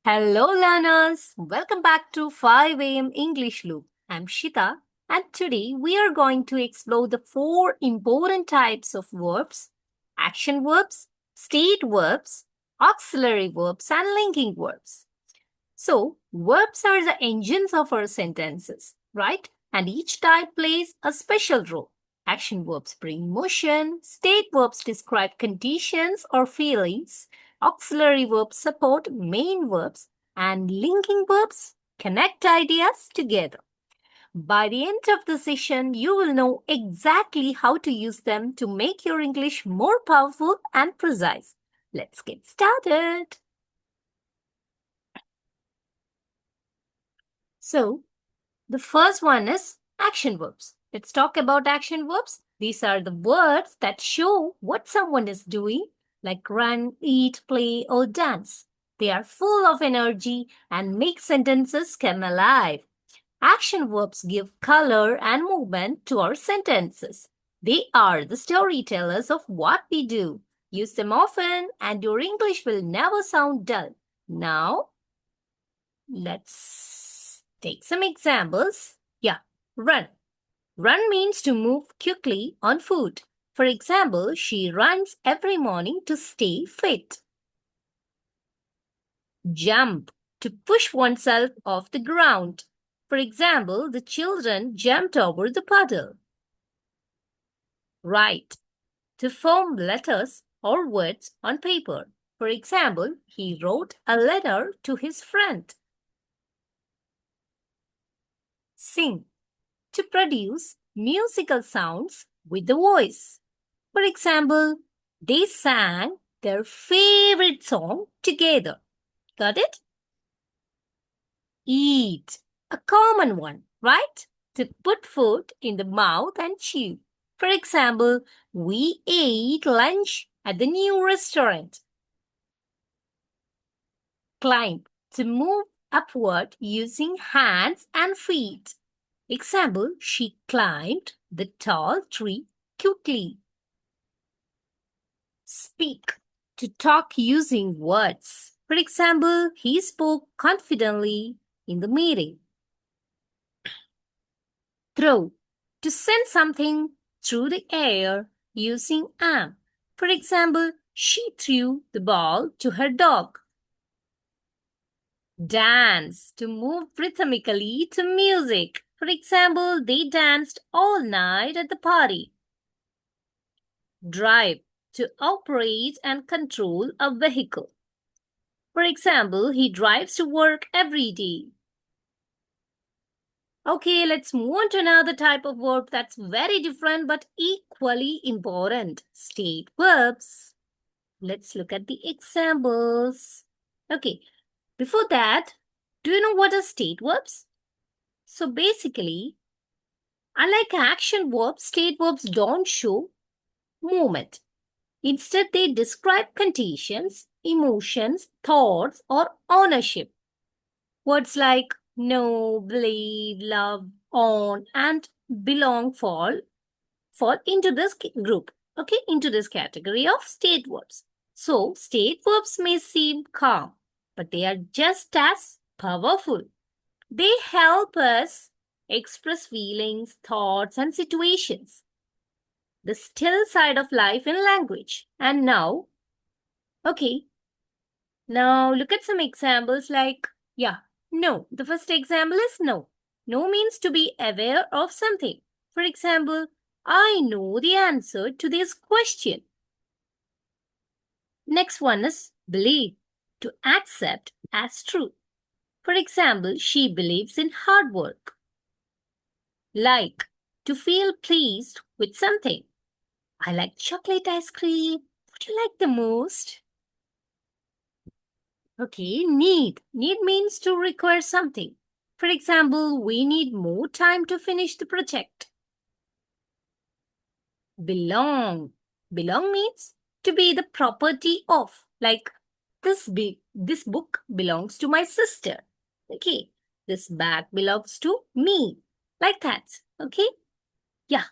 Hello, learners. Welcome back to 5 a.m. English Loop. I'm Shita, and today we are going to explore the four important types of verbs: action verbs, state verbs, auxiliary verbs, and linking verbs. So, verbs are the engines of our sentences, right? And each type plays a special role. Action verbs bring motion, state verbs describe conditions or feelings, auxiliary verbs support main verbs, and linking verbs connect ideas together. By the end of the session, you will know exactly how to use them to make your English more powerful and precise. Let's get started. So, the first one is action verbs. Let's talk about action verbs. These are the words that show what someone is doing, like run, eat, play, or dance. They are full of energy and make sentences come alive. Action verbs give color and movement to our sentences. They are the storytellers of what we do. Use them often, and your English will never sound dull. Now, let's take some examples. Yeah, run. Run means to move quickly on foot. For example, she runs every morning to stay fit. Jump, to push oneself off the ground. For example, the children jumped over the puddle. Write, to form letters or words on paper. For example, he wrote a letter to his friend. Sing, to produce musical sounds with the voice. For example, they sang their favorite song together. Got it? Eat, a common one, right? To put food in the mouth and chew. For example, we ate lunch at the new restaurant. Climb, to move upward using hands and feet. Example, she climbed the tall tree quickly. Speak, to talk using words. For example, he spoke confidently in the meeting. Throw, to send something through the air using arm. For example, she threw the ball to her dog. Dance, to move rhythmically to music. For example, they danced all night at the party. Drive, to operate and control a vehicle. For example, he drives to work every day. Okay, let's move on to another type of verb that's very different but equally important. State verbs. Let's look at the examples. Okay, before that, do you know what are state verbs? So basically, unlike action verbs, state verbs don't show movement. Instead, they describe conditions, emotions, thoughts, or ownership. Words like know, believe, love, own, and belong fall into this group, okay, into this category of state verbs. So, state verbs may seem calm, but they are just as powerful. They help us express feelings, thoughts, and situations. The still side of life in language. And now, okay, now look at some examples like, yeah, no. The first example is no. No means to be aware of something. For example, I know the answer to this question. Next one is believe, to accept as true. For example, she believes in hard work. Like, to feel pleased with something. I like chocolate ice cream. What do you like the most? Okay, need. Need means to require something. For example, we need more time to finish the project. Belong. Belong means to be the property of. Like, this book belongs to my sister. Okay, this bag belongs to me. Like that. Okay, yeah.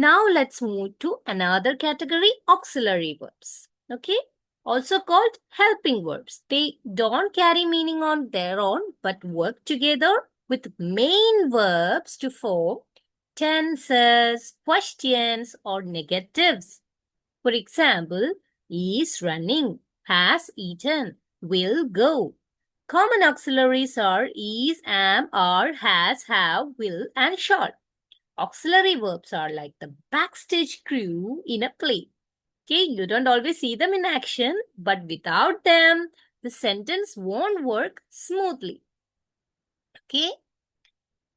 Now let's move to another category, auxiliary verbs. Okay, also called helping verbs. They don't carry meaning on their own, but work together with main verbs to form tenses, questions, or negatives. For example, is running, has eaten, will go. Common auxiliaries are is, am, are, has, have, will, and shall. Auxiliary verbs are like the backstage crew in a play. Okay, you don't always see them in action, but without them, the sentence won't work smoothly. Okay,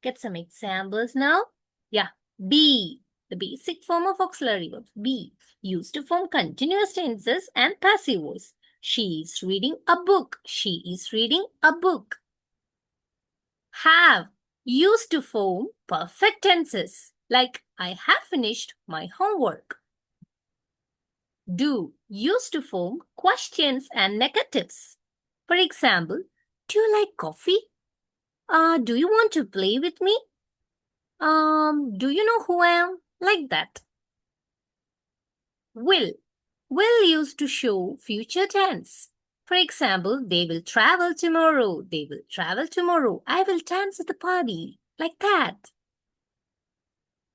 get some examples now. Yeah, be, the basic form of auxiliary verbs. Be, used to form continuous tenses and passive voice. She is reading a book. She is reading a book. Have, used to form perfect tenses, like I have finished my homework. Do, used to form questions and negatives. For example, do you like coffee? Do you want to play with me? Do you know who I am? Like that. Will used to show future tense. For example, they will travel tomorrow. They will travel tomorrow. I will dance at the party. Like that.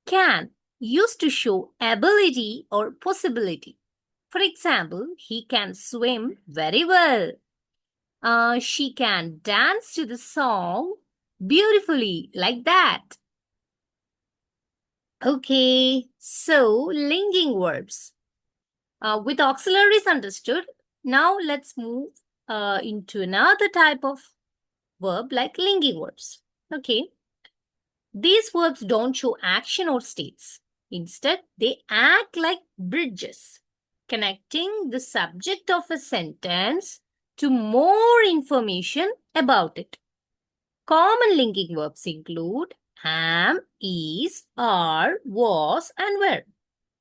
Can used to show ability or possibility. For example, he can swim very well. She can dance to the song beautifully, like that. Okay, so linking verbs. With auxiliaries understood, now let's move into another type of verb like linking verbs. Okay, these verbs don't show action or states. Instead, they act like bridges, connecting the subject of a sentence to more information about it. Common linking verbs include am, is, are, was, and were.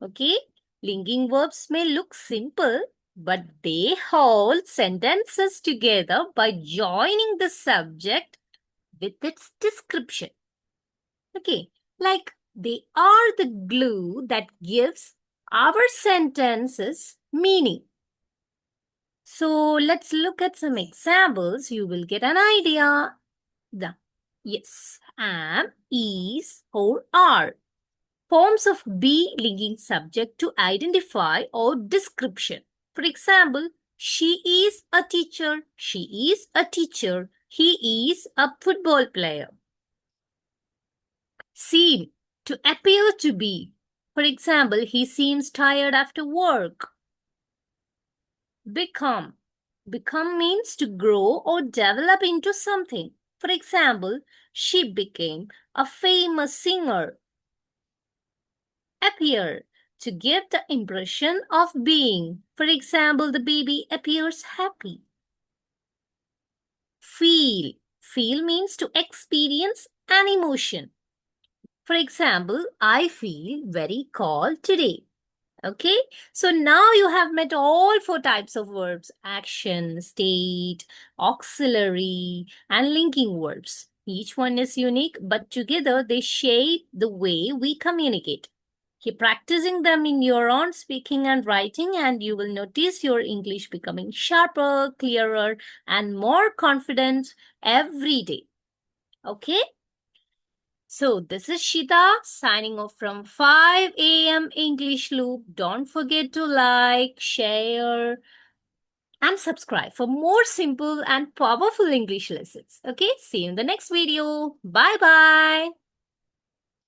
Okay? Linking verbs may look simple, but they hold sentences together by joining the subject with its description. Okay? Like they are the glue that gives our sentences meaning. So let's look at some examples. You will get an idea. Yes, am, is, or are. Forms of be linking subject to identify or description. For example, she is a teacher. She is a teacher. He is a football player. Seem, to appear to be. For example, he seems tired after work. Become. Become means to grow or develop into something. For example, she became a famous singer. Appear, to give the impression of being. For example, the baby appears happy. Feel. Feel means to experience an emotion. For example, I feel very cold today. Okay, so now you have met all four types of verbs: action, state, auxiliary, and linking verbs. Each one is unique, but together they shape the way we communicate. Keep practicing them in your own speaking and writing, and you will notice your English becoming sharper, clearer, and more confident every day. Okay? So this is Shita signing off from 5 a.m. English Loop. Don't forget to like, share, and subscribe for more simple and powerful English lessons. Okay, see you in the next video. Bye-bye.